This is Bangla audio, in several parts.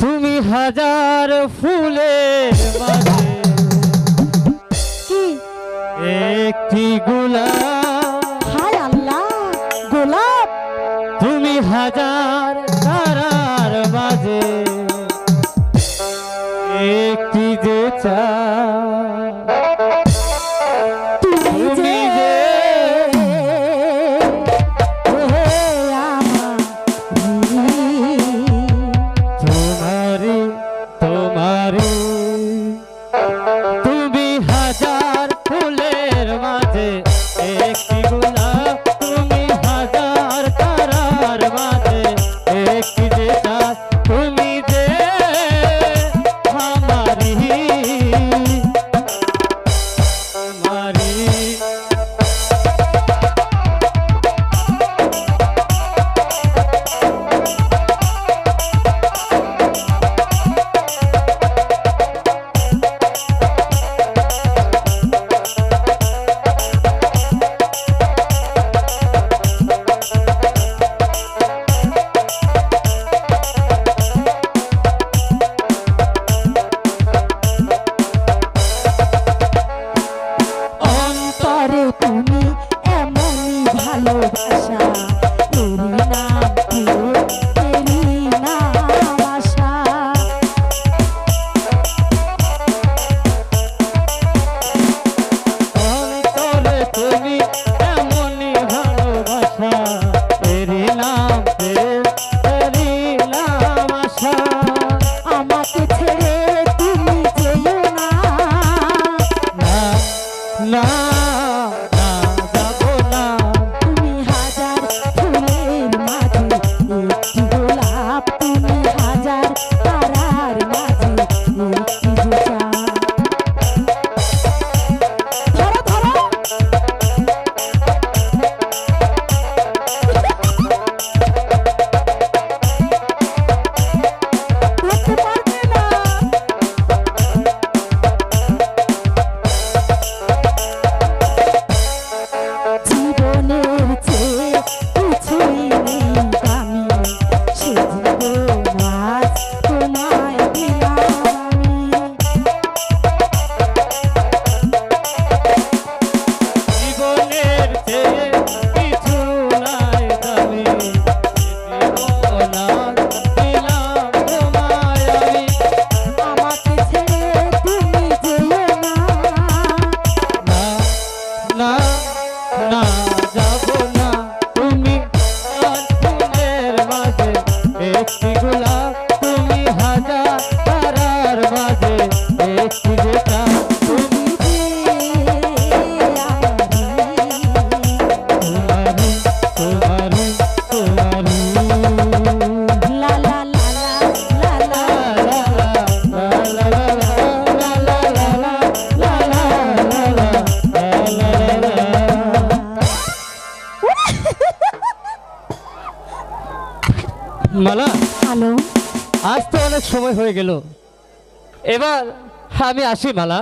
তুমি হাজার ফুলের মাঝে কি একটি গোলাপ। হায় আল্লাহ, গোলাপ! তুমি হাজার তারার মাঝে একটি যে চাঁদ। তুমি যে তোমারি তোমারি তুমি হাজার ফুলের মাঝে একটি গোলাপ। তুমি হাজার তারার মাঝে একটি যে চাঁদ। তুমি যে আমারি আমারি। অন্তরে তুমি এমনই ভালোবাসা, এরই নাম প্রিয়, এরই নাম আশা। অন্তরে তুমি এমনই ভালোবাসা, এরই নাম প্রেম, এরই নাম আশা। আমাকে ছেড়ে তুমি যেও না, না না না যাবো না। তুমি হাজার ফুলের মাঝে একটি গোলাপ। তুমি হাজার তারার মাঝে একটি যে চাঁদ। ধরো ধরো, ধরতে পারবে না। জীবনের চেয়ে কিছুই নেই দামি, সে জীবন আজ তোমায় দিলাম আমি। জীবনের চেয়ে কিছু নাই দামি, জীবন আজ দিলাম তোমায় আমি। আমাকে ছেড়ে তুমি যেও না, না না না যাবো না। তুমি আর ফুলের মাঝে একটি গোলাপ। তুমি হাজার তারার মাঝে একটি যে চাঁদ। তুমি যে তোমারি তোমারি তোমারি। লা লা লা লা লা লা। মালা, হ্যালো, আজ তো অনেক সময় হয়ে গেল, এবার আমি আসি মালা।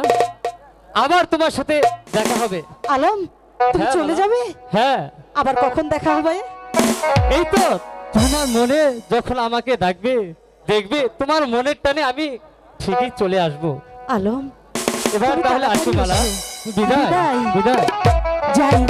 আবার তোমার সাথে দেখা হবে। আলম, তুমি হ্যাঁ, চলে বাবা। যাবে? হ্যাঁ, আবার কখন দেখা হবে? এই তো তোমার মনে যখন আমাকে ডাকবে, দেখবে তোমার মনের টানে আমি ঠিকই চলে আসবো। আলম, এবার তুমি তাহলে আসি তাড়াতাড়ি মালা। এসো। বিদায় বিদায়। বিদায়। যাই।